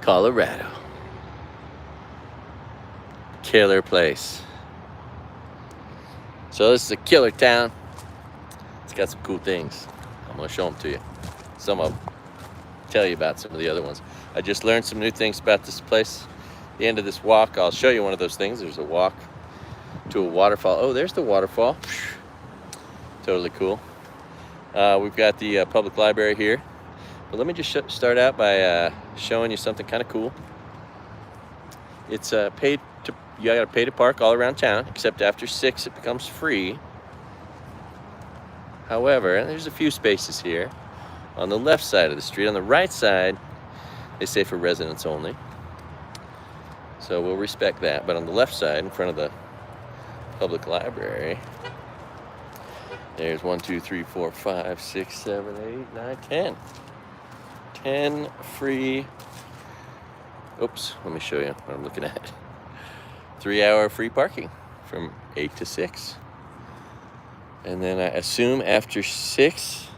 Colorado. Killer place. So this is a killer town. It's got some cool things. I'm gonna show them to you. Some of them. Tell you about some of the other ones. I just learned some new things about this place. At the end of this walk, I'll show you one of those things. There's a walk to a waterfall. Oh, there's the waterfall. Totally cool. We've got the public library here. But let me just start out by showing you something kind of cool. It's you gotta pay to park all around town, except after 6 it becomes free. However, there's a few spaces here on the left side of the street. On the right side, they say for residents only. So we'll respect that. But on the left side, in front of the public library, there's 1, 2, 3, 4, 5, 6, 7, 8, 9, 10. 10 free. Oops, let me show you what I'm looking at. 3-hour free parking from 8 to 6. And then I assume after 6,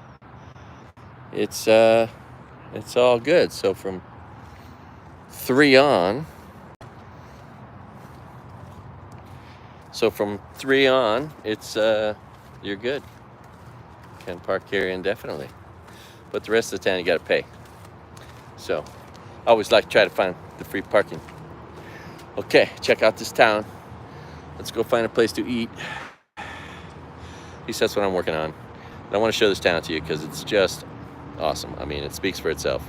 it's all good. So from 3 on, it's you're good. Can park here indefinitely. But the rest of the town you gotta pay. So I always like to try to find the free parking. Okay, check out this town. Let's go find a place to eat. At least that's what I'm working on. And I want to show this town to you because it's just awesome. I mean, it speaks for itself.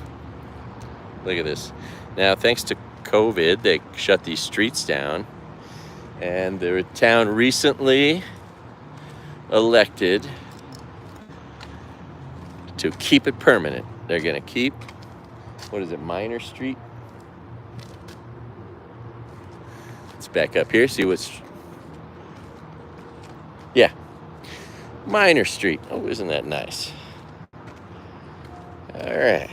Look at this. Now, thanks to COVID, they shut these streets down. And the town recently elected to keep it permanent. They're going to keep, what is it, Minor Street? Let's back up here, see what's, yeah, Minor Street. Oh, isn't that nice? All right.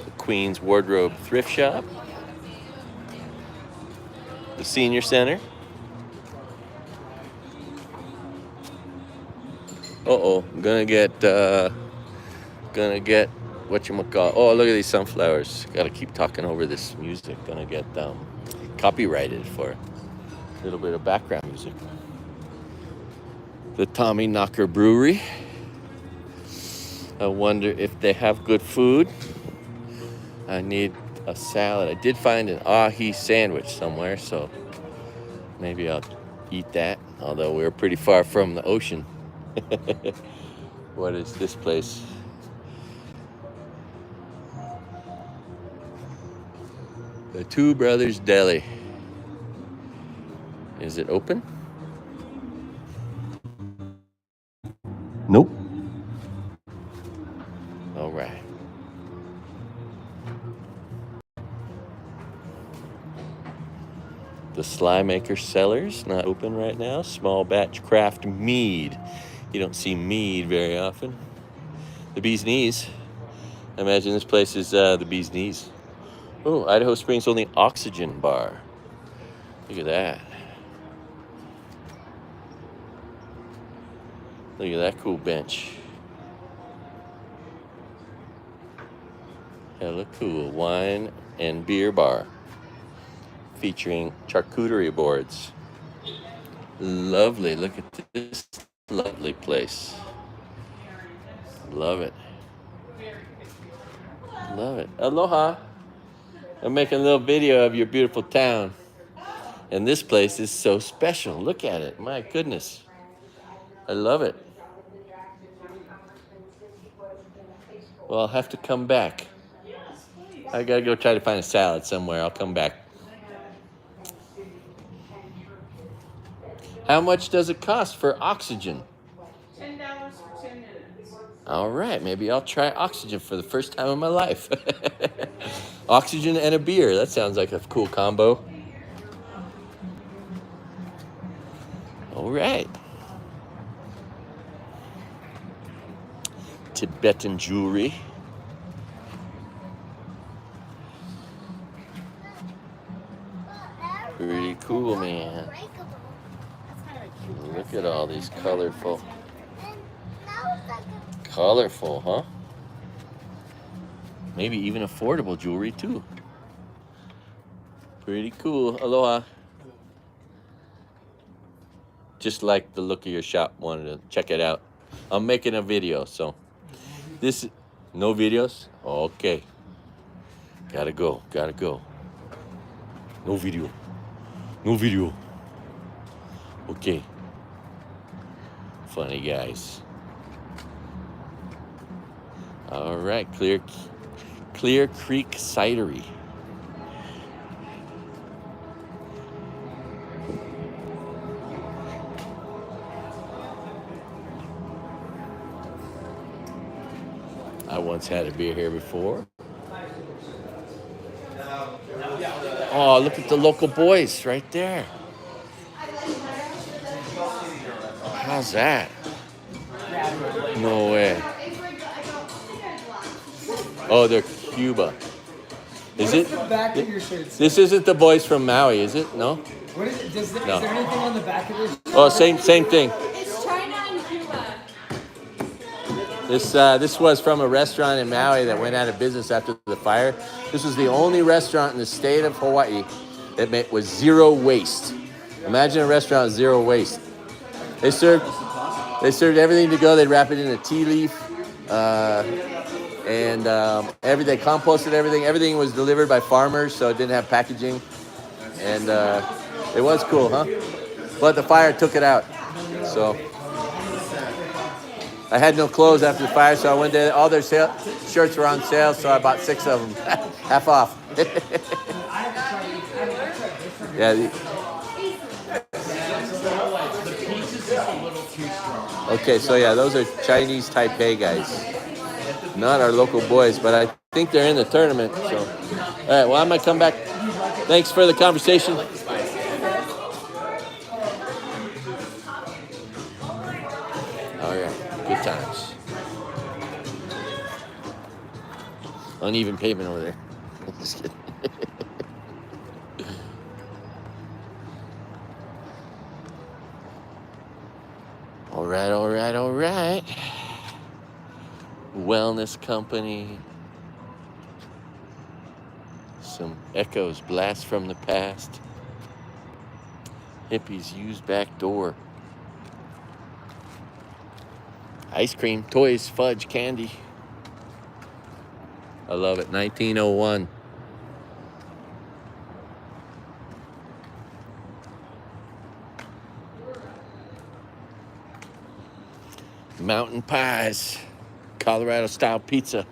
The Queen's Wardrobe Thrift Shop. The Senior Center. Uh-oh, I'm gonna get whatchamacallit. Oh, look at these sunflowers. Gotta keep talking over this music. Gonna get copyrighted for a little bit of background music. The Tommy Knocker Brewery. I wonder if they have good food. I need a salad. I did find an ahi sandwich somewhere, so maybe I'll eat that, although we're pretty far from the ocean. What is this place? The Two Brothers Deli. Is it open? Nope. All right. The Slymaker Cellars, not open right now. Small batch craft mead. You don't see mead very often. The Bee's Knees. I imagine this place is the Bee's Knees. Oh, Idaho Springs only oxygen bar. Look at that. Look at that cool bench. Hella cool. Wine and beer bar. Featuring charcuterie boards. Lovely. Look at this lovely place. Love it. Love it. Aloha. I'm making a little video of your beautiful town. And this place is so special. Look at it. My goodness. I love it. Well, I'll have to come back. I gotta go try to find a salad somewhere. I'll come back. How much does it cost for oxygen? $10 for 10 minutes. All right, maybe I'll try oxygen for the first time in my life. Oxygen and a beer. That sounds like a cool combo. All right. Tibetan jewelry. Pretty cool, man. Look at all these colorful Colorful, huh? Maybe even affordable jewelry too. Pretty cool. Aloha. Just like the look of your shop. Wanted to check it out. I'm making a video, so this no videos? Okay. Gotta go. Gotta go. No video. No video. Okay. Funny guys. All right, Clear Creek Cidery. I once had a beer here before. Oh, look at the local boys right there. How's that? No way. Oh, they're Cuba. Is it? The back of your shirt. This isn't the boys from Maui, is it? No? What is it? Is No. there anything on the back of your shirt? Oh, same thing. It's China and Cuba. This was from a restaurant in Maui that went out of business after the fire. This was the only restaurant in the state of Hawaii that was zero waste. Imagine a restaurant with zero waste. They served everything to go. They'd wrap it in a tea leaf, and they composted everything. Everything was delivered by farmers, so it didn't have packaging, and it was cool, huh? But the fire took it out, so I had no clothes after the fire, so I went there. All their shirts were on sale, so I bought 6 of them, half off. Yeah. Okay, so yeah, those are Chinese Taipei guys, not our local boys, but I think they're in the tournament. So, all right, well, I might come back. Thanks for the conversation. All right, good times. Uneven pavement over there. Just kidding. All right. Wellness company. Some echoes blast from the past. Hippies use back door. Ice cream, toys, fudge, candy. I love it. 1901. Mountain pies, Colorado style pizza,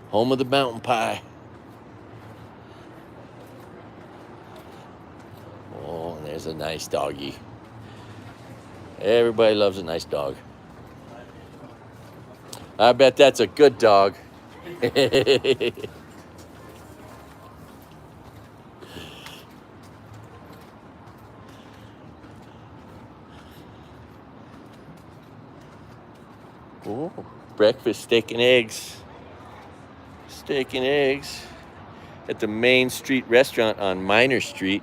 home of the mountain pie. Oh, and there's a nice doggy. Everybody loves a nice dog. I bet that's a good dog. Ooh, breakfast, steak and eggs. Steak and eggs at the Main Street restaurant on Minor Street.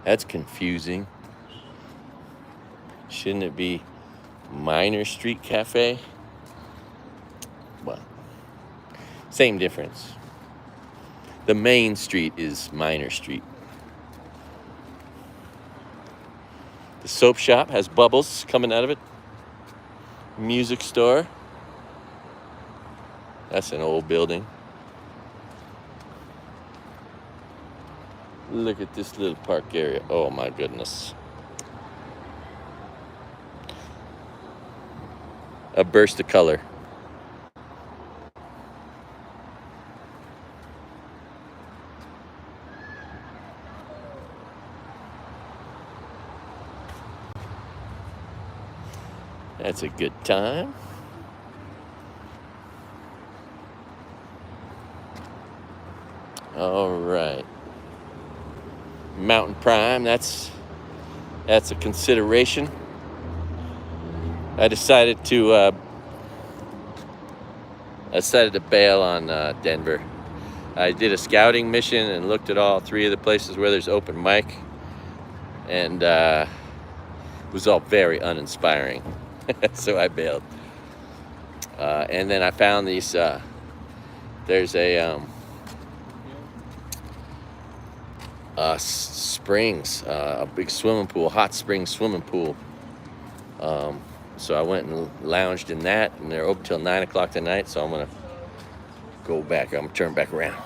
That's confusing. Shouldn't it be Minor Street Cafe? Well, same difference. The Main Street is Minor Street. The soap shop has bubbles coming out of it. Music store. That's an old building. Look at this little park area. Oh my goodness. A burst of color. That's a good time. All right. Mountain Prime, that's a consideration. I decided to bail on Denver. I did a scouting mission and looked at all 3 of the places where there's open mic, and it was all very uninspiring. So I bailed. And then I found these, there's a springs, a big swimming pool, hot spring swimming pool. So I went and lounged in that, and they're open till 9 o'clock tonight. So I'm gonna go back. I'm gonna turn back around.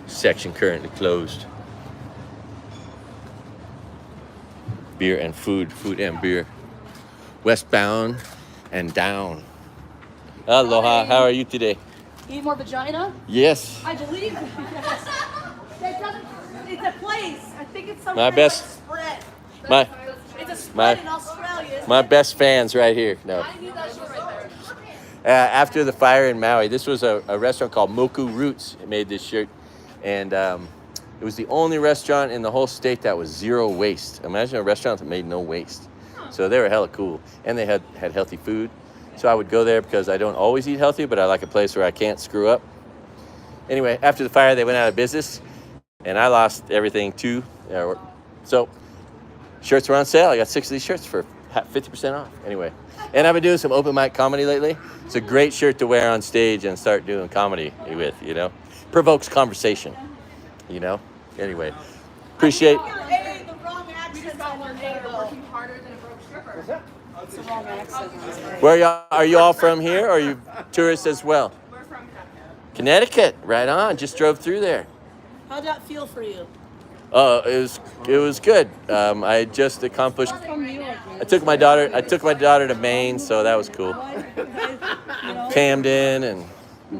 Section currently closed. Beer and food and beer. Westbound and down. Aloha, how are you today? Need more vagina? Yes. I believe yes. That doesn't, it's a place. I think it's some My kind best- of spread. My It's a spread my- in Australia. isn't my it? best fans right here. No. I knew that shit right there. After the fire in Maui, this was a restaurant called Moku Roots. It made this shirt, and it was the only restaurant in the whole state that was zero waste. Imagine a restaurant that made no waste. So they were hella cool, and they had healthy food. So I would go there because I don't always eat healthy, but I like a place where I can't screw up. Anyway, after the fire, they went out of business, and I lost everything too. So shirts were on sale. I got 6 of these shirts for 50% off. Anyway, and I've been doing some open mic comedy lately. It's a great shirt to wear on stage and start doing comedy with, Provokes conversation, Anyway, appreciate. Hey, the wrong accent on your name. Working harder than a broke stripper. It's the wrong accent. Where are you all from here, or are you tourists as well? We're from Connecticut, right on. Just drove through there. How'd that feel for you? It was good. I just accomplished. I took my daughter to Maine, so that was cool. Camden and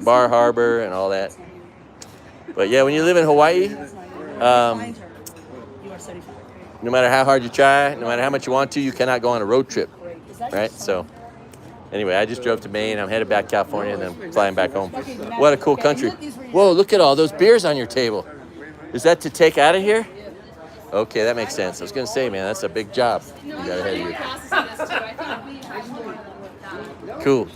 Bar Harbor and all that. But yeah, when you live in Hawaii, You are 75. no matter how hard you try, no matter how much you want to, you cannot go on a road trip, right? So anyway, I just drove to Maine. I'm headed back to California and then flying back home. What a cool country. Whoa, look at all those beers on your table. Is that to take out of here? Okay, that makes sense. I was going to say, man, that's a big job you got ahead of you. Cool.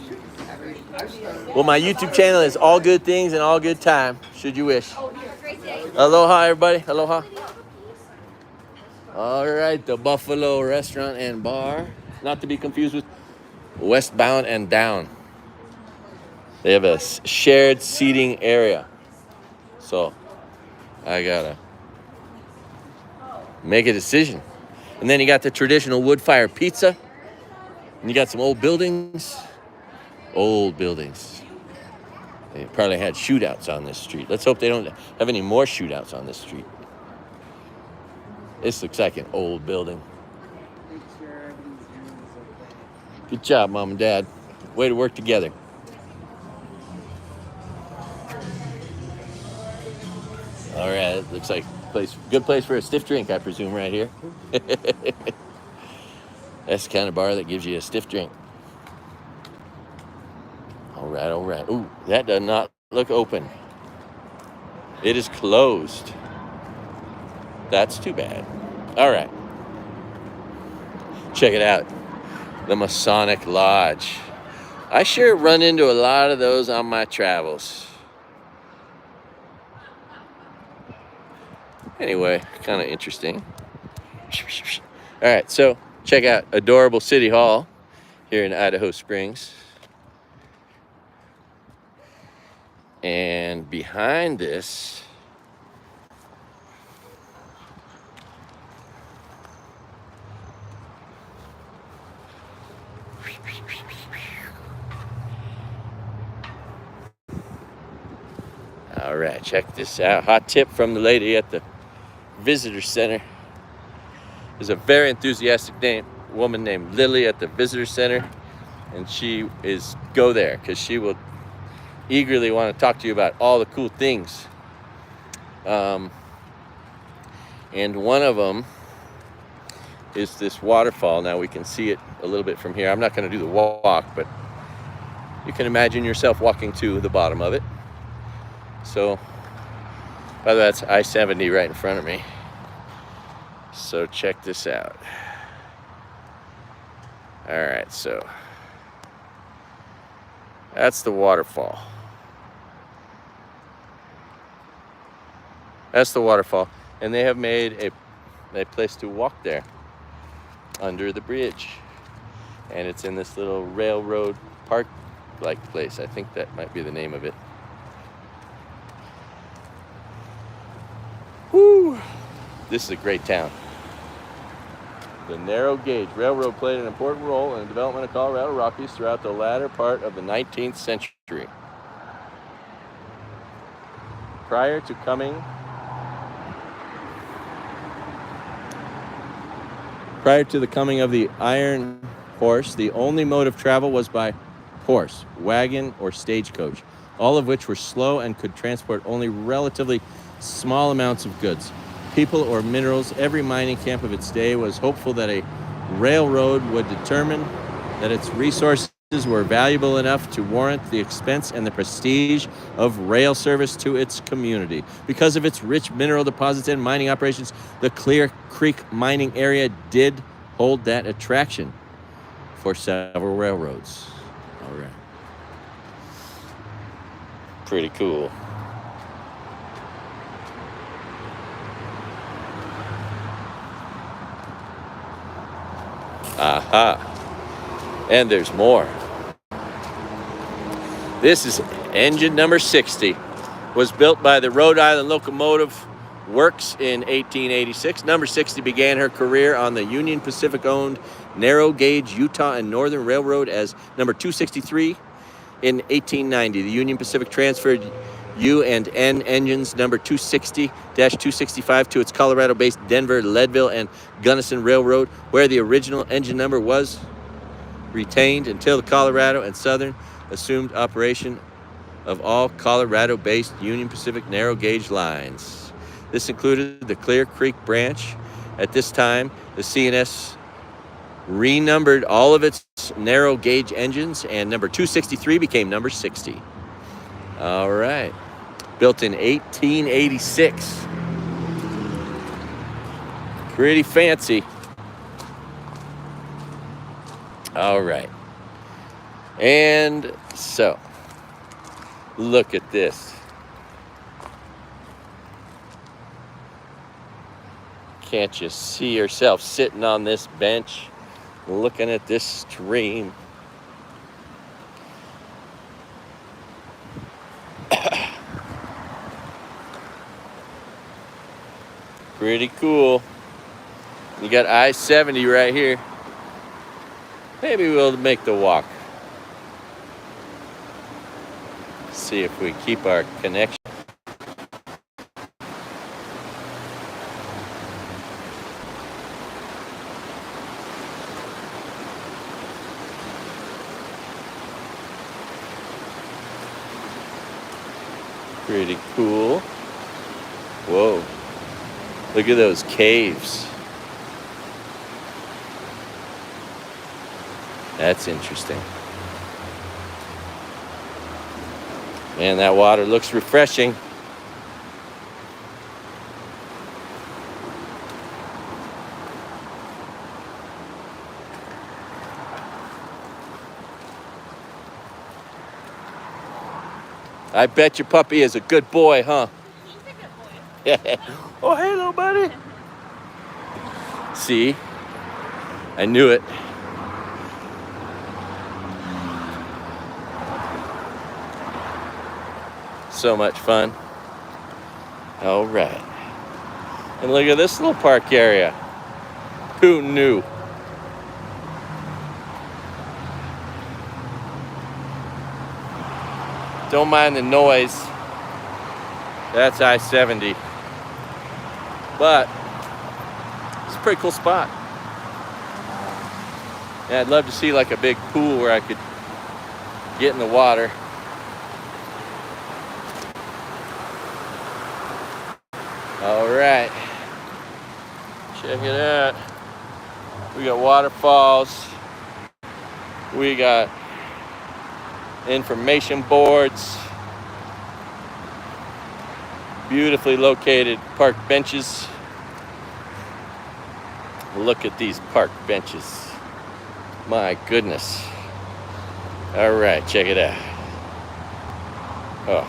Well, my YouTube channel is All Good Things and All Good Time, should you wish. Aloha, everybody. Aloha. All right, the Buffalo Restaurant and Bar. Not to be confused with Westbound and Down. They have a shared seating area. So I gotta make a decision. And then you got the traditional wood fire pizza. And you got some old buildings. Old buildings. They probably had shootouts on this street. Let's hope they don't have any more shootouts on this street. This looks like an old building. Good job, Mom and Dad. Way to work together. All right, looks like good place for a stiff drink, I presume, right here. That's the kind of bar that gives you a stiff drink. All right. Ooh, that does not look open. It is closed. That's too bad. All right. Check it out. The Masonic Lodge. I sure run into a lot of those on my travels. Anyway, kind of interesting. All right, so check out adorable City Hall here in Idaho Springs. And behind this, all right, check this out. Hot tip from the lady at the visitor center. There's a very enthusiastic woman named Lily at the visitor center, and she is go there because she will eagerly want to talk to you about all the cool things. And one of them is this waterfall. Now we can see it a little bit from here. I'm not going to do the walk, but you can imagine yourself walking to the bottom of it. So, by the way, that's I-70 right in front of me. So check this out. All right, so that's the waterfall. That's the waterfall. And they have made a place to walk there under the bridge. And it's in this little railroad park-like place. I think that might be the name of it. Woo! This is a great town. The narrow gauge railroad played an important role in the development of Colorado Rockies throughout the latter part of the 19th century. Prior to the coming of the iron horse, the only mode of travel was by horse, wagon, or stagecoach, all of which were slow and could transport only relatively small amounts of goods, people, or minerals. Every mining camp of its day was hopeful that a railroad would determine that its resources were valuable enough to warrant the expense and the prestige of rail service to its community. Because of its rich mineral deposits and mining operations, the Clear Creek mining area did hold that attraction for several railroads. All right. Pretty cool. Aha. And there's more. This is engine number 60. Was built by the Rhode Island Locomotive Works in 1886. Number 60 began her career on the Union Pacific-owned narrow gauge Utah and Northern Railroad as number 263 in 1890. The Union Pacific transferred U and N engines number 260-265 to its Colorado-based Denver, Leadville, and Gunnison Railroad, where the original engine number was retained until the Colorado and Southern assumed operation of all Colorado-based Union Pacific narrow gauge lines. This included the Clear Creek branch. At this time, the CNS renumbered all of its narrow gauge engines, and number 263 became number 60. All right. Built in 1886. Pretty fancy. All right. And so, look at this. Can't you see yourself sitting on this bench, looking at this stream? Pretty cool. You got I-70 right here. Maybe we'll make the walk. See if we keep our connection. Pretty cool. Whoa. Look at those caves. That's interesting. Man, that water looks refreshing. I bet your puppy is a good boy, huh? He's a good boy. Oh, hey, little buddy. See? I knew it. So much fun. All right. And look at this little park area. Who knew? Don't mind the noise. That's I-70. But it's a pretty cool spot. Yeah, I'd love to see like a big pool where I could get in the water. All right, check it out. We got waterfalls. We got information boards. Beautifully located park benches. Look at these park benches. My goodness. All right, check it out. Oh.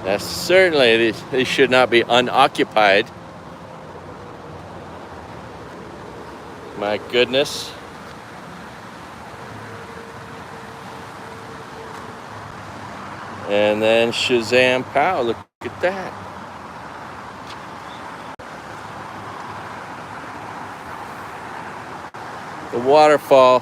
Now, certainly, these should not be unoccupied. My goodness. And then Shazam Pow, look at that. The waterfall.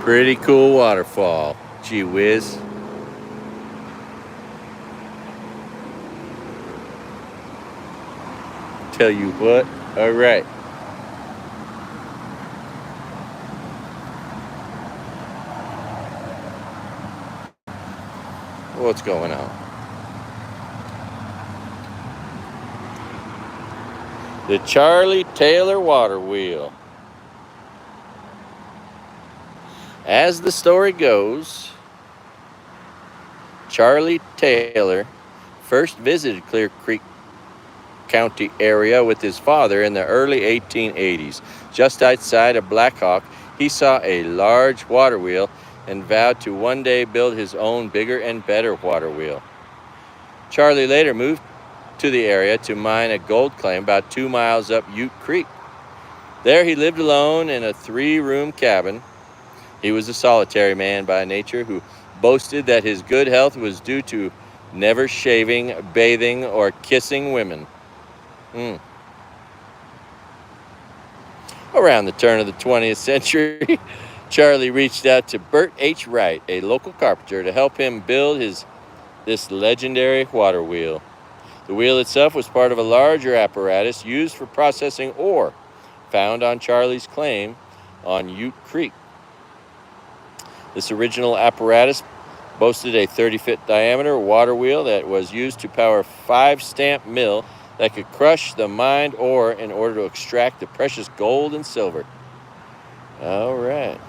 Pretty cool waterfall. Gee whiz. Tell you what. All right. What's going on? The Charlie Taylor water wheel. As the story goes, Charlie Taylor first visited Clear Creek County area with his father in the early 1880s. Just outside of Black Hawk, he saw a large water wheel and vowed to one day build his own bigger and better water wheel. Charlie later moved to the area to mine a gold claim about 2 miles up Ute Creek. There he lived alone in a 3-room cabin. He was a solitary man by nature who boasted that his good health was due to never shaving, bathing, or kissing women. Around the turn of the 20th century, Charlie reached out to Bert H. Wright, a local carpenter, to help him build this legendary water wheel. The wheel itself was part of a larger apparatus used for processing ore found on Charlie's claim on Ute Creek. This original apparatus boasted a 30-foot diameter water wheel that was used to power a 5-stamp mill that could crush the mined ore in order to extract the precious gold and silver. All right.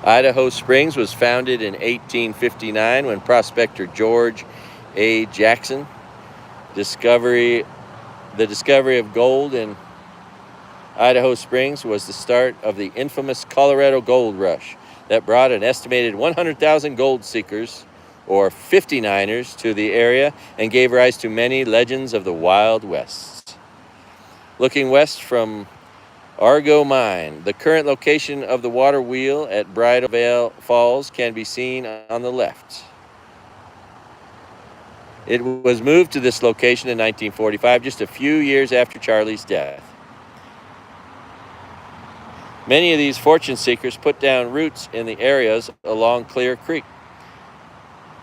Idaho Springs was founded in 1859 when prospector George A. Jackson the discovery of gold in Idaho Springs was the start of the infamous Colorado Gold Rush that brought an estimated 100,000 gold seekers, or 59ers, to the area and gave rise to many legends of the Wild West. Looking west from Argo Mine, the current location of the water wheel at Bridal Veil Falls can be seen on the left. It was moved to this location in 1945, just a few years after Charlie's death. Many of these fortune seekers put down roots in the areas along Clear Creek,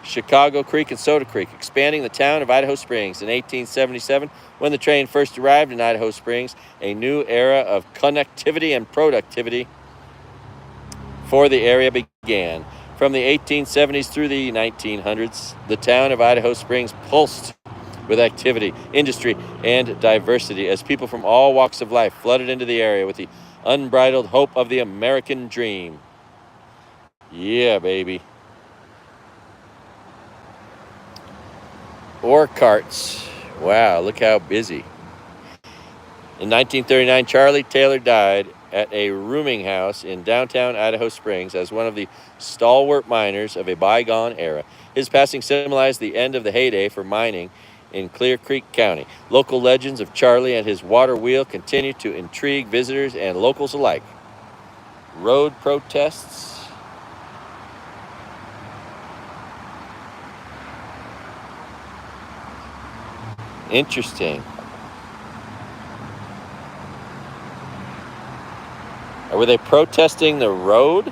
Chicago Creek, and Soda Creek, expanding the town of Idaho Springs. In 1877, when the train first arrived in Idaho Springs, a new era of connectivity and productivity for the area began. From the 1870s through the 1900s, the town of Idaho Springs pulsed with activity, industry, and diversity as people from all walks of life flooded into the area with the unbridled hope of the American dream. Yeah, baby. Ore carts. Wow, look how busy. In 1939, Charlie Taylor died at a rooming house in downtown Idaho Springs as one of the stalwart miners of a bygone era. His passing symbolized the end of the heyday for mining in Clear Creek County. Local legends of Charlie and his water wheel continue to intrigue visitors and locals alike. Road protests. Interesting. Were they protesting the road?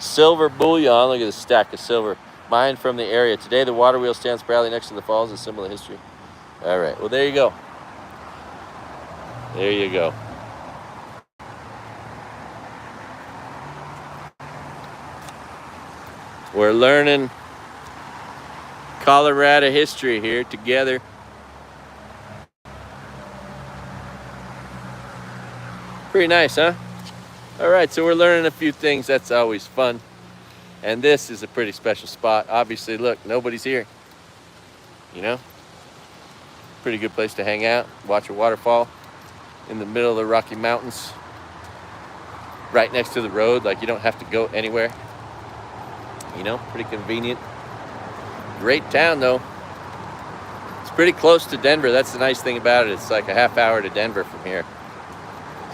Silver bullion. Look at this stack of silver mined from the area. Today, the water wheel stands proudly next to the falls, a symbol of history. All right. Well, there you go. There you go. We're learning Colorado history here together. Pretty nice, huh? All right, so we're learning a few things. That's always fun. And this is a pretty special spot. Obviously, look, nobody's here. You know? Pretty good place to hang out, watch a waterfall in the middle of the Rocky Mountains. Right next to the road, like you don't have to go anywhere. You know, pretty convenient. Great town, though. It's pretty close to Denver. That's the nice thing about it. It's like a half hour to Denver from here.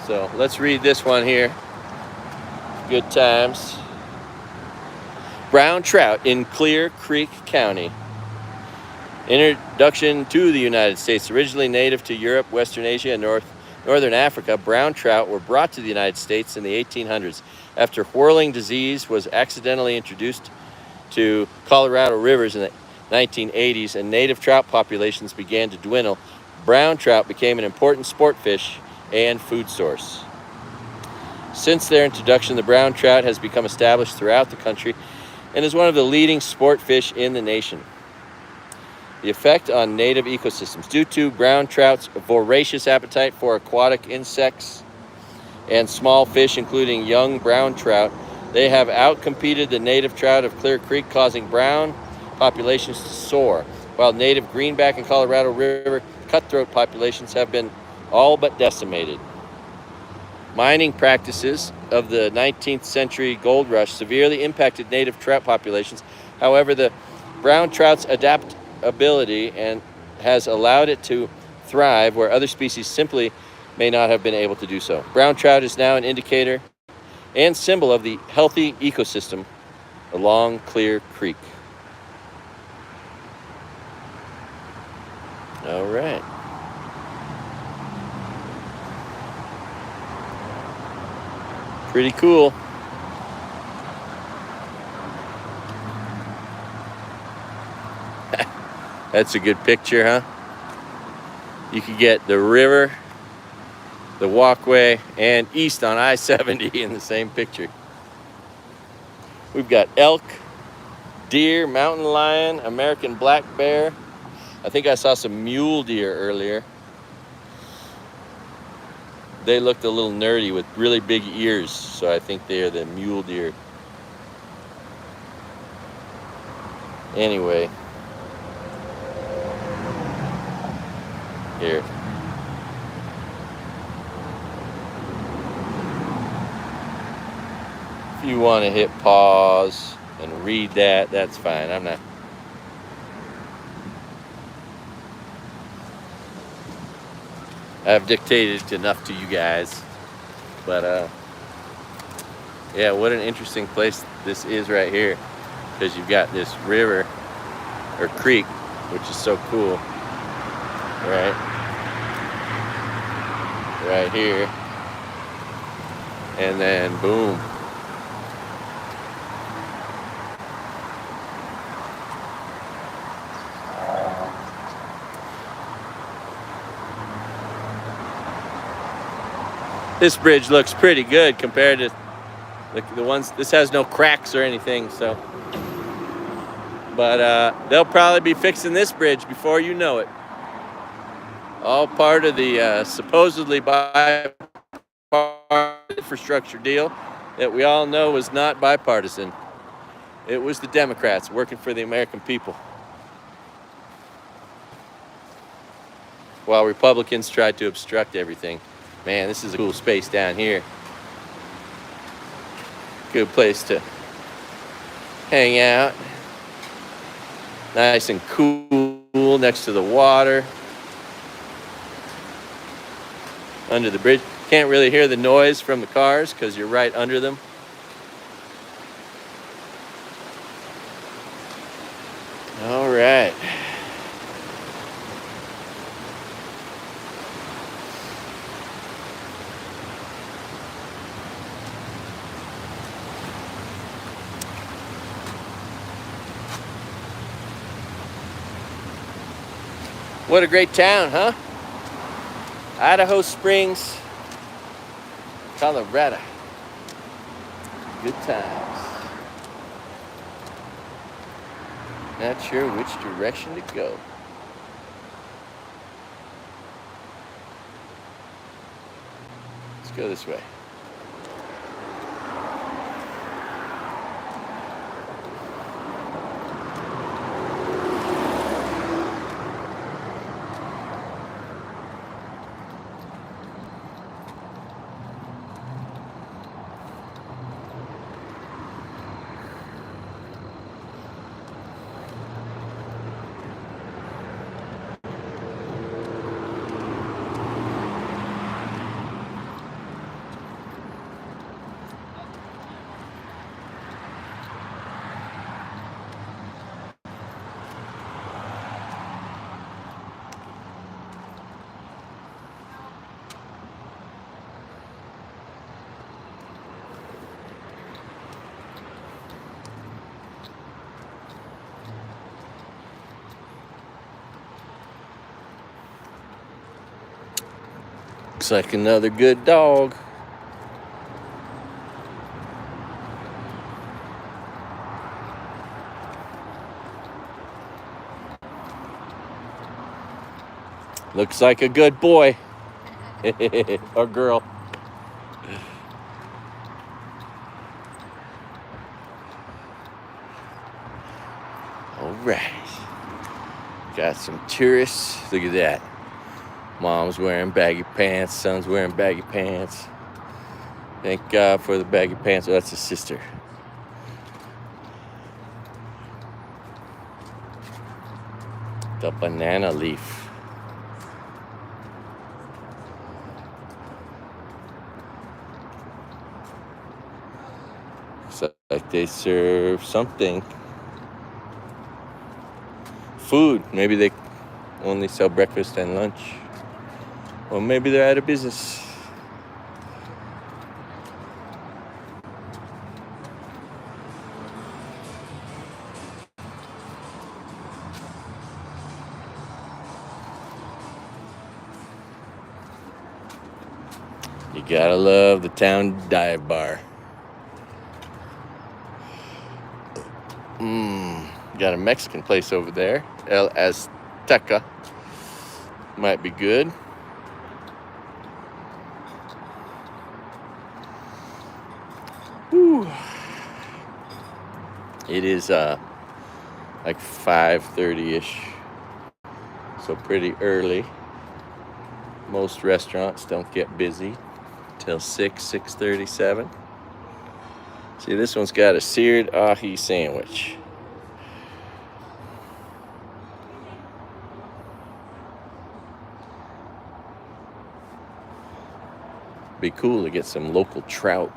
So let's read this one here. Good times. Brown trout in Clear Creek County. Introduction to the United States. Originally native to Europe, Western Asia, and northern Africa, brown trout were brought to the United States in the 1800s. After whirling disease was accidentally introduced to Colorado rivers in the 1980s and native trout populations began to dwindle, brown trout became an important sport fish and food source. Since their introduction, the brown trout has become established throughout the country and is one of the leading sport fish in the nation. The effect on native ecosystems. Due to brown trout's voracious appetite for aquatic insects and small fish, including young brown trout, they have outcompeted the native trout of Clear Creek, causing brown populations to soar, while native greenback and Colorado River cutthroat populations have been all but decimated. Mining practices of the 19th century gold rush severely impacted native trout populations. However, the brown trout's adaptability and has allowed it to thrive where other species simply may not have been able to do so. Brown trout is now an indicator and symbol of the healthy ecosystem along Clear Creek. All right. Pretty cool. That's a good picture, huh? You could get the river, the walkway, and east on I-70 in the same picture. We've got elk, deer, mountain lion, American black bear. I think I saw some mule deer earlier. They looked a little nerdy with really big ears, so I think they are the mule deer. Anyway. Here. If you want to hit pause and read that, that's fine. I'm not. I've dictated enough to you guys. But, yeah, what an interesting place this is right here. Because you've got this river, or creek, which is so cool. Right here, and then boom. This bridge looks pretty good compared to the ones. This has no cracks or anything, so. But they'll probably be fixing this bridge before you know it. All part of the supposedly bipartisan infrastructure deal that we all know was not bipartisan. It was the Democrats working for the American people, while Republicans tried to obstruct everything. Man, this is a cool space down here. Good place to hang out. Nice and cool next to the water. Under the bridge. Can't really hear the noise from the cars because you're right under them. All right. What a great town, huh? Idaho Springs, Colorado. Good times. Not sure which direction to go. Let's go this way. Looks like another good dog. Looks like a good boy. Or girl. All right. Got some tourists. Look at that. Mom's wearing baggy pants. Son's wearing baggy pants. Thank God for the baggy pants. Oh, that's his sister. The banana leaf. Looks like they serve something. Food. Maybe they only sell breakfast and lunch. Or maybe they're out of business. You gotta love the town dive bar. Got a Mexican place over there. El Azteca. Might be good. Whew. It is like 5:30-ish. So pretty early. Most restaurants don't get busy till 6:37. See, this one's got a seared ahi sandwich. Be cool to get some local trout.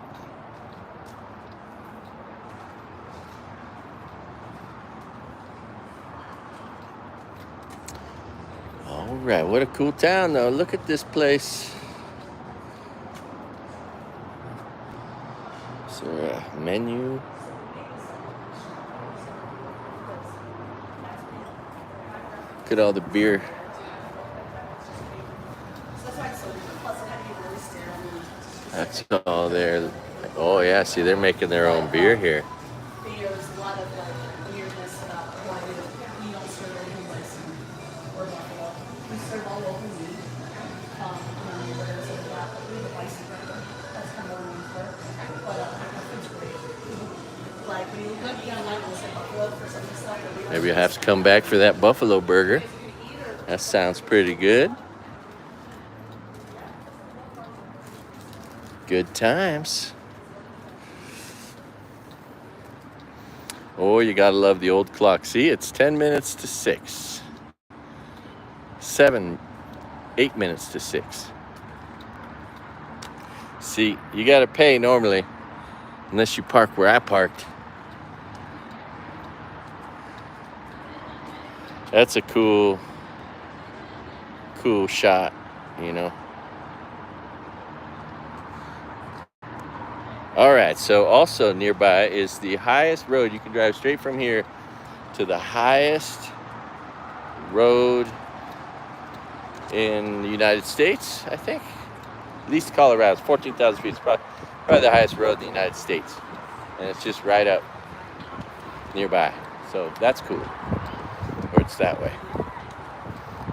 All right, what a cool town though. Look at this place. Is there a menu? Look at all the beer. That's all there. Oh yeah, see, they're making their own beer here. There's a lot of like weirdness about why we don't serve anything bison or buffalo. We serve all local meat. And then burgers and that. We have a bison burger. That's kind of what we for. But it's great. Like when you look beyond that, we'll say buffalo for some of the stuff that we Maybe you'll have to come back for that buffalo burger. That sounds pretty good. Good times. Oh, you gotta love the old clock. See, it's 10 minutes to 6. 8 minutes to 6. See, you gotta pay normally, unless you park where I parked. That's a cool shot, you know. All right, so also nearby is the highest road. You can drive straight from here to the highest road in the United States, I think. At least Colorado. It's 14,000 feet. It's probably the highest road in the United States. And it's just right up nearby. So that's cool. Or it's that way.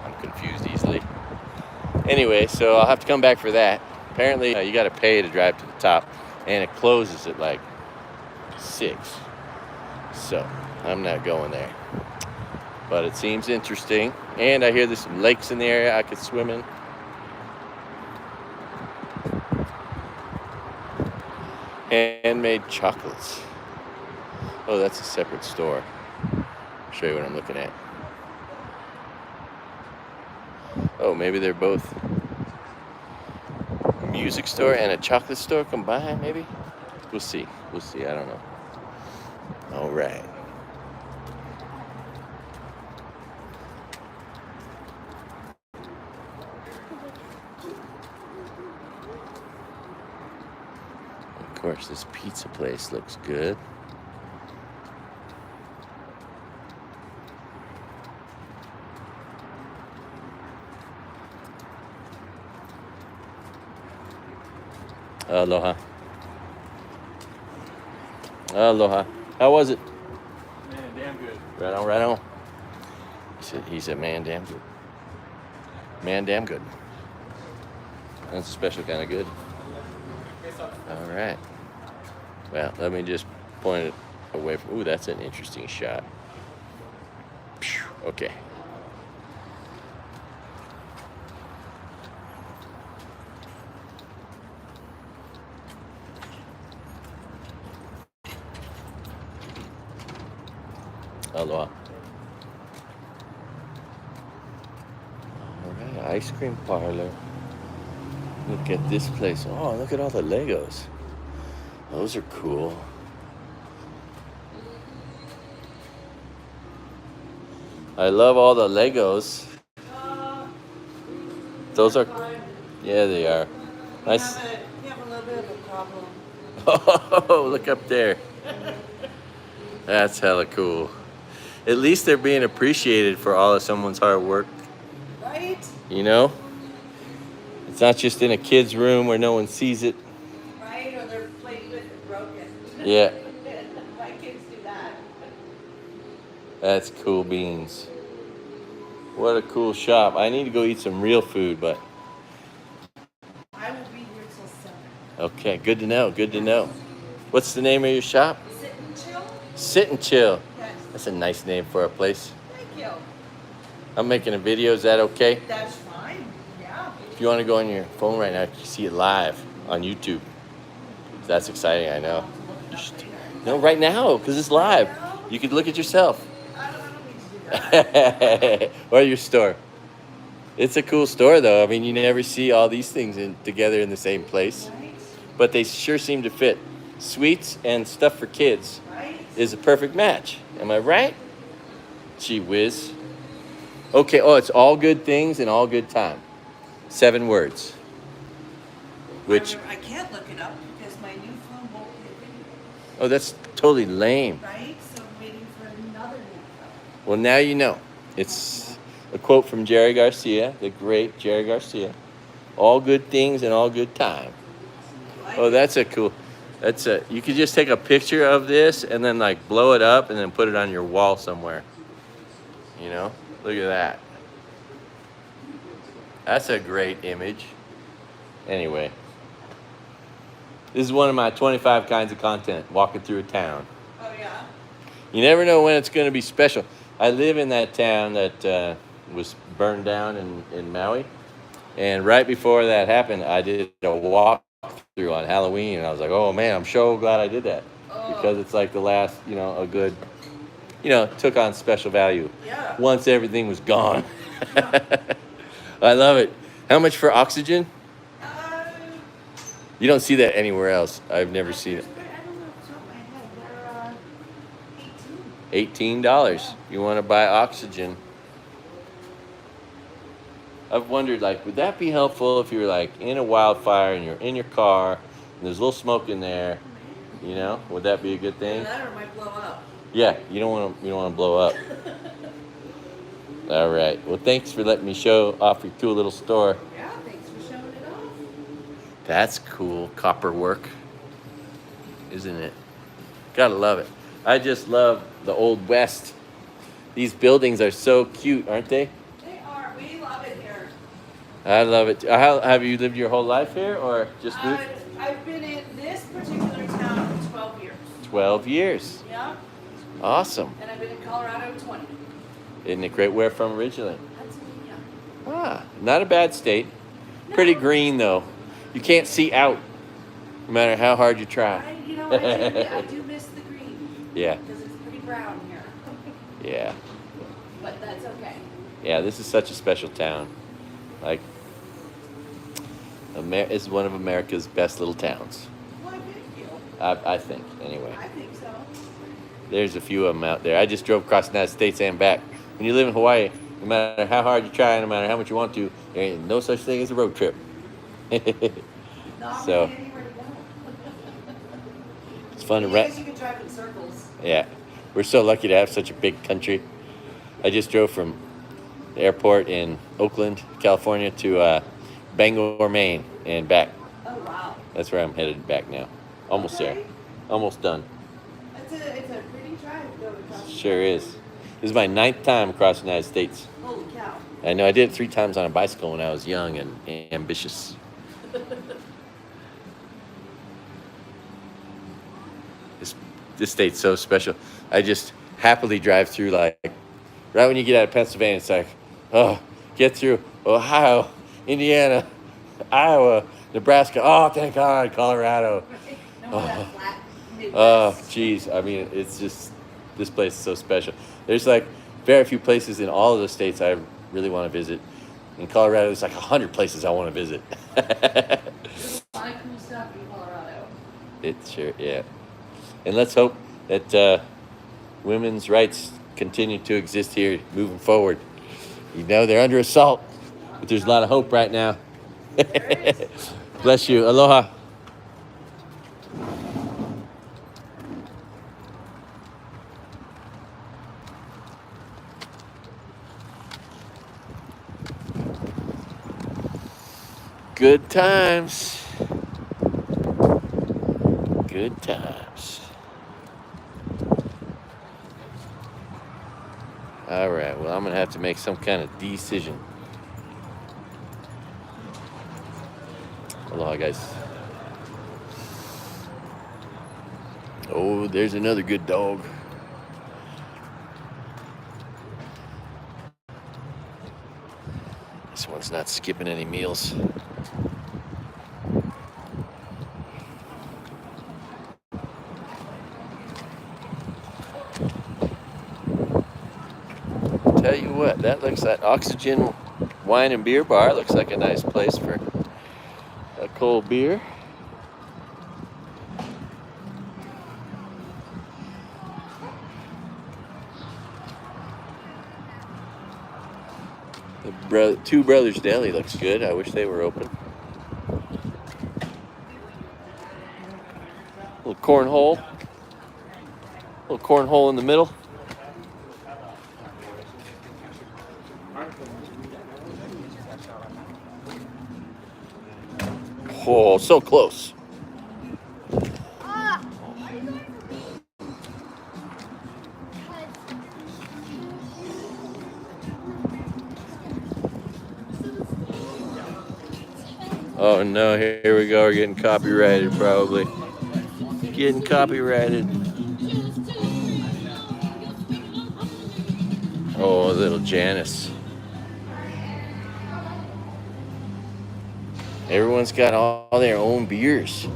I'm confused easily. Anyway, so I'll have to come back for that. Apparently, you got to pay to drive to the top. And it closes at like 6. So I'm not going there. But it seems interesting. And I hear there's some lakes in the area I could swim in. Handmade chocolates. Oh, that's a separate store. I'll show you what I'm looking at. Oh, maybe they're both a music store and a chocolate store combined, maybe? We'll see. We'll see. I don't know. All right. Of course, this pizza place looks good. Aloha. Aloha. How was it? Man, damn good. Right on, right on. He said, man, damn good. Man, damn good. That's a special kind of good. All right. Well, let me just point it away from. Ooh, that's an interesting shot. Phew, okay. Aloha. All right, ice cream parlor. Look at this place. Oh, look at all the Legos. Those are cool. I love all the Legos. Those are, yeah, they are. Nice. You have a little bit of a problem. Oh, look up there. That's hella cool. At least they're being appreciated for all of someone's hard work. Right? You know? It's not just in a kid's room where no one sees it. Right? Or they're played with and broken. Yeah. My kids do that. That's cool beans. What a cool shop. I need to go eat some real food, but I will be here till 7. okay, good to know, good to know. What's the name of your shop? Sit and chill? Sit and Chill. Yes. That's a nice name for a place. Thank you. I'm making a video, is that okay? That's fine. Yeah. If you want to go on your phone right now, you can see it live on YouTube. That's exciting, I know. You should, no, right now, because it's live. You could look at yourself. I don't need to do that. Or your store. It's a cool store, though. I mean, you never see all these things together in the same place. Right? But they sure seem to fit. Sweets and stuff for kids Right? is a perfect match. Am I right? Gee whiz. Okay, oh, it's all good things and all good time. 7 words. Which, I can't look it up because my new phone won't get video. oh, that's totally lame. Right? So I'm waiting for another new phone. Well, now you know. It's a quote from Jerry Garcia, the great Jerry Garcia. All good things and all good time. Oh, that's a cool. You could just take a picture of this and then like blow it up and then put it on your wall somewhere. You know, look at that. That's a great image. Anyway, this is one of my 25 kinds of content, walking through a town. Oh, yeah? You never know when it's going to be special. I live in that town that was burned down in Maui. And right before that happened, I did a walkthrough on Halloween. And I was like, oh, man, I'm so glad I did that. Because it's like the last, a good, took on special value. Yeah. Once everything was gone. I love it. How much for oxygen? You don't see that anywhere else. I've never seen it. I don't know off the top of my head. They're 18. $18. You want to buy oxygen. I've wondered, would that be helpful if you were, in a wildfire and you're in your car and there's a little smoke in there, Would that be a good thing? That or it might blow up. Yeah, you don't want to blow up. All right. Well, thanks for letting me show off your cool little store. Yeah, thanks for showing it off. That's cool. Copper work, isn't it? Gotta love it. I just love the Old West. These buildings are so cute, aren't they? They are. We love it here. I love it. How have you lived your whole life here, or just moved? I've been in this particular town for 12 years. 12 years. Yeah. Awesome. And I've been in Colorado 20. Isn't it great? Where from originally? Pennsylvania. Ah, not a bad state. Pretty green though. You can't see out, no matter how hard you try. I do miss the green. Yeah. Because it's pretty brown here. Yeah. But that's okay. Yeah, this is such a special town. Like, it's one of America's best little towns. Well, thank you. I think, anyway. I think so. There's a few of them out there. I just drove across the United States and back. When you live in Hawaii, no matter how hard you try, no matter how much you want to, there ain't no such thing as a road trip. Not So, really anywhere to go. it's fun to I rent. guess you can drive in circles. Yeah, we're so lucky to have such a big country. I just drove from the airport in Oakland, California to Bangor, Maine, and back. Oh, wow. That's where I'm headed back now. Almost there. Okay. Almost done. It's a pretty drive going across. Sure is. This is my 9th time across the United States. Holy cow. I know I did it 3 times on a bicycle when I was young and ambitious. This state's so special. I just happily drive through, like, right when you get out of Pennsylvania, it's like, oh, get through Ohio, Indiana, Iowa, Nebraska. Oh, thank God, Colorado. No more that flat Midwest. Oh, geez. I mean, it's just, this place is so special. There's like very few places in all of the states I really want to visit. In Colorado, there's like 100 places I want to visit. There's a lot of cool stuff in Colorado. It sure, yeah. And let's hope that women's rights continue to exist here moving forward. You know, they're under assault, but there's a lot of hope right now. Bless you. Aloha. Good times. Good times. All right, well, I'm going to have to make some kind of decision. Aloha, guys. Oh, there's another good dog. This one's not skipping any meals. Tell you what, that looks like Oxygen Wine and Beer Bar. Looks like a nice place for a cold beer. The Two Brothers Deli looks good. I wish they were open. Little cornhole. Little cornhole in the middle. Oh, so close. Oh no, here we go. We're getting copyrighted probably. Getting copyrighted. Oh, little Janice. Everyone's got all their own beers.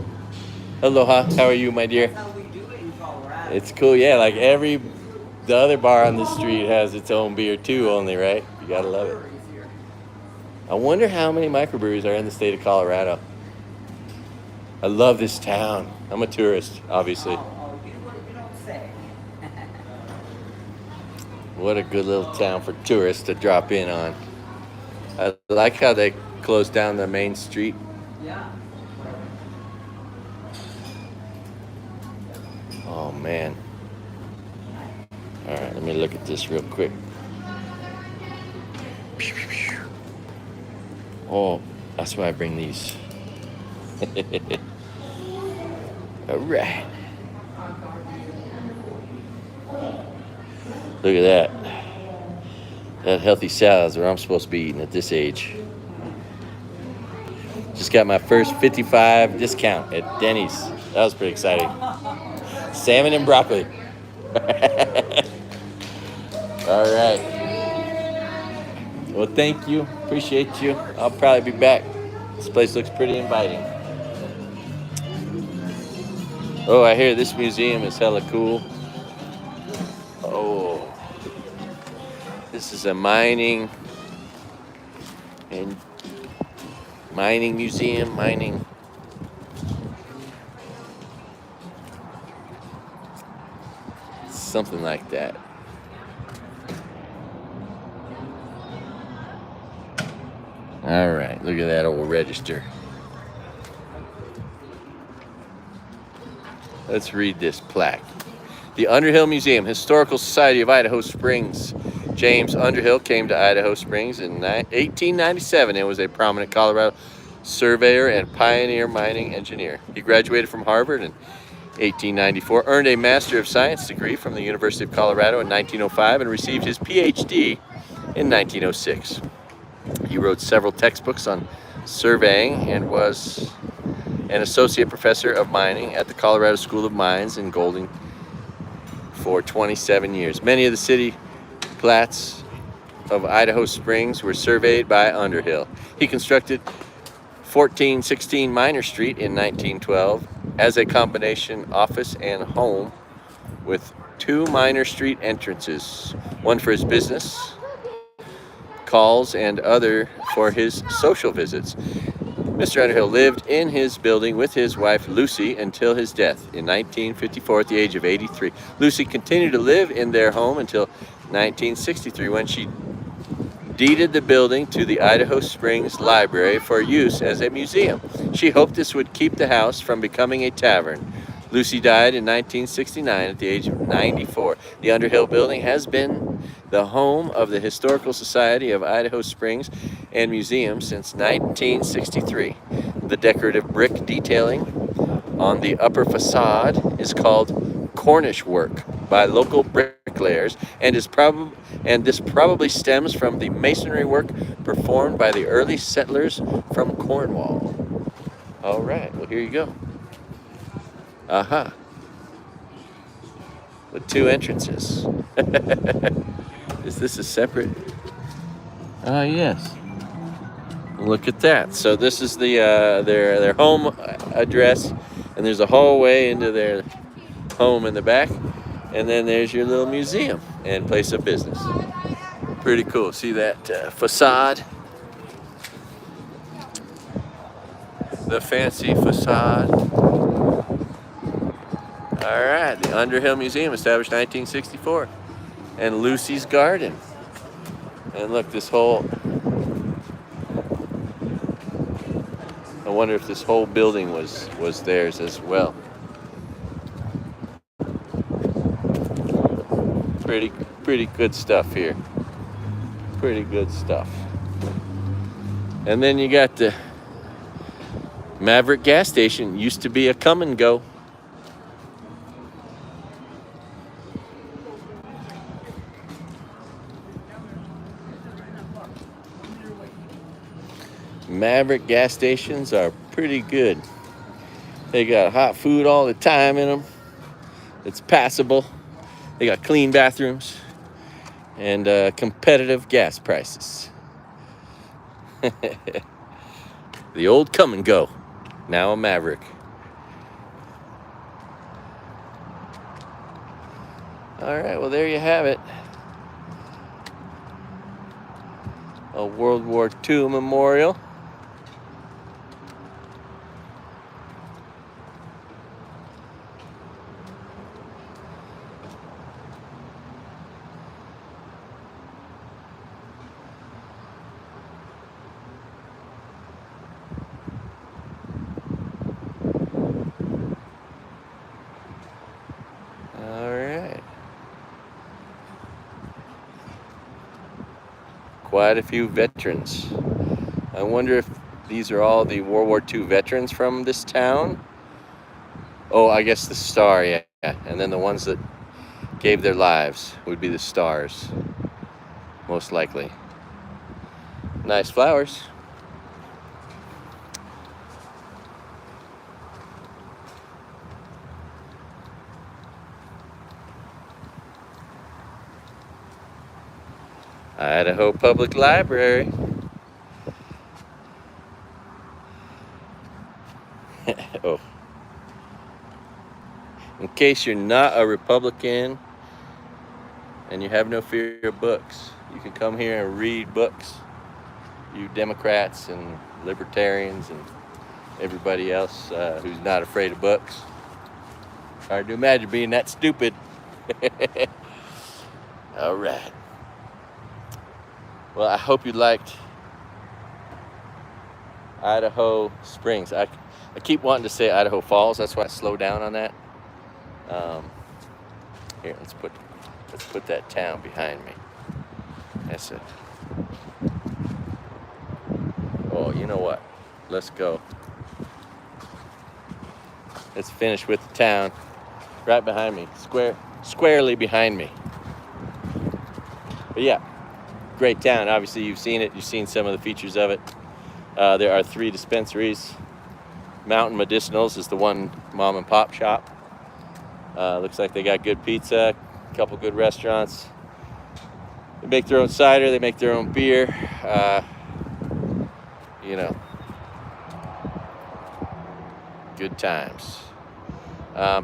Aloha, how are you, my dear? That's how we do it in Colorado. It's cool, yeah. Like the other bar on the street has its own beer too, only, right? You gotta love it. I wonder how many microbreweries are in the state of Colorado. I love this town. I'm a tourist, obviously. Oh, you don't say. What a good little town for tourists to drop in on. I like how they closed down the main street. Yeah. Oh man. All right, let me look at this real quick. Oh, that's why I bring these. All right. Look at that. That healthy salad's what I'm supposed to be eating at this age. Just got my first 55 discount at Denny's. That was pretty exciting. Salmon and broccoli. All right. Well, thank you. Appreciate you. I'll probably be back. This place looks pretty inviting. Oh, I hear this museum is hella cool. Oh, this is a mining museum, something like that. All right, look at that old register. Let's read this plaque. The Underhill Museum, Historical Society of Idaho Springs. James Underhill came to Idaho Springs in 1897 and was a prominent Colorado surveyor and pioneer mining engineer. He graduated from Harvard in 1894, earned a Master of Science degree from the University of Colorado in 1905, and received his PhD in 1906. He wrote several textbooks on surveying and was an associate professor of mining at the Colorado School of Mines in Golden for 27 years. Many of the city plats of Idaho Springs were surveyed by Underhill. He constructed 1416 Minor Street in 1912 as a combination office and home with 2 Minor Street entrances, one for his business calls and other for his social visits. Mr. Underhill lived in his building with his wife Lucy until his death in 1954 at the age of 83. Lucy continued to live in their home until 1963 when she deeded the building to the Idaho Springs Library for use as a museum. She hoped this would keep the house from becoming a tavern. Lucy died in 1969 at the age of 94. The Underhill building has been the home of the Historical Society of Idaho Springs and Museum since 1963. The decorative brick detailing on the upper facade is called Cornish work by local bricklayers, and this probably stems from the masonry work performed by the early settlers from Cornwall. All right, well, here you go. With 2 entrances. Is this a separate? Yes. Look at that. So this is the their home address, and there's a hallway into their home in the back, and then there's your little museum and place of business. Pretty cool. See that facade? The fancy facade. All right, the Underhill Museum, established 1964. And Lucy's Garden. And look, this whole, I wonder if this whole building was theirs as well. Pretty good stuff here. Pretty good stuff. And then you got the Maverick gas station. Used to be a come and go. Maverick gas stations are pretty good. They got hot food all the time in them. It's passable. They got clean bathrooms and competitive gas prices. The old come and go, now a Maverick. All right, well, there you have it. A World War II memorial. Quite a few veterans I wonder if these are all the World War II veterans from this town. Oh, I guess the star, yeah. And then the ones that gave their lives would be the stars, most likely. Nice flowers. Idaho Public Library. Oh. In case you're not a Republican and you have no fear of books, you can come here and read books. You Democrats and Libertarians and everybody else who's not afraid of books. Hard to imagine being that stupid. All right. Well, I hope you liked Idaho Springs. I keep wanting to say Idaho Falls. That's why I slow down on that. Here, let's put that town behind me. That's it. Oh, you know what? Let's go. Let's finish with the town right behind me, squarely behind me. But yeah, great town. Obviously, you've seen it. You've seen some of the features of it. There are 3 dispensaries. Mountain Medicinals is the one mom and pop shop. Looks like they got good pizza, a couple good restaurants. They make their own cider. They make their own beer. You know, good times.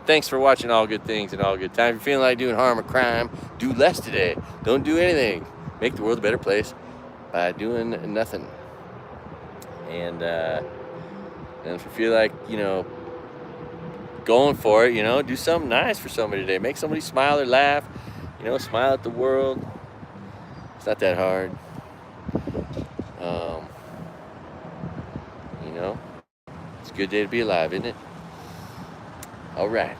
Thanks for watching All Good Things and All Good Times. If you're feeling like doing harm or crime, do less today. Don't do anything. Make the world a better place by doing nothing. And if you feel like, you know, going for it, you know, do something nice for somebody today. Make somebody smile or laugh. You know, smile at the world. It's not that hard. You know, it's a good day to be alive, isn't it? All right.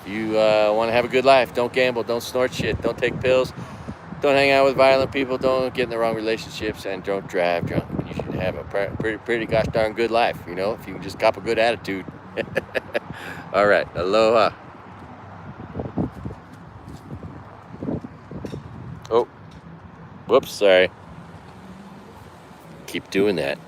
If you want to have a good life, don't gamble, don't snort shit, don't take pills, don't hang out with violent people, don't get in the wrong relationships, and don't drive drunk. You should have a pretty gosh darn good life, you know, if you can just cop a good attitude. All right. Aloha. Oh, whoops, sorry. Keep doing that.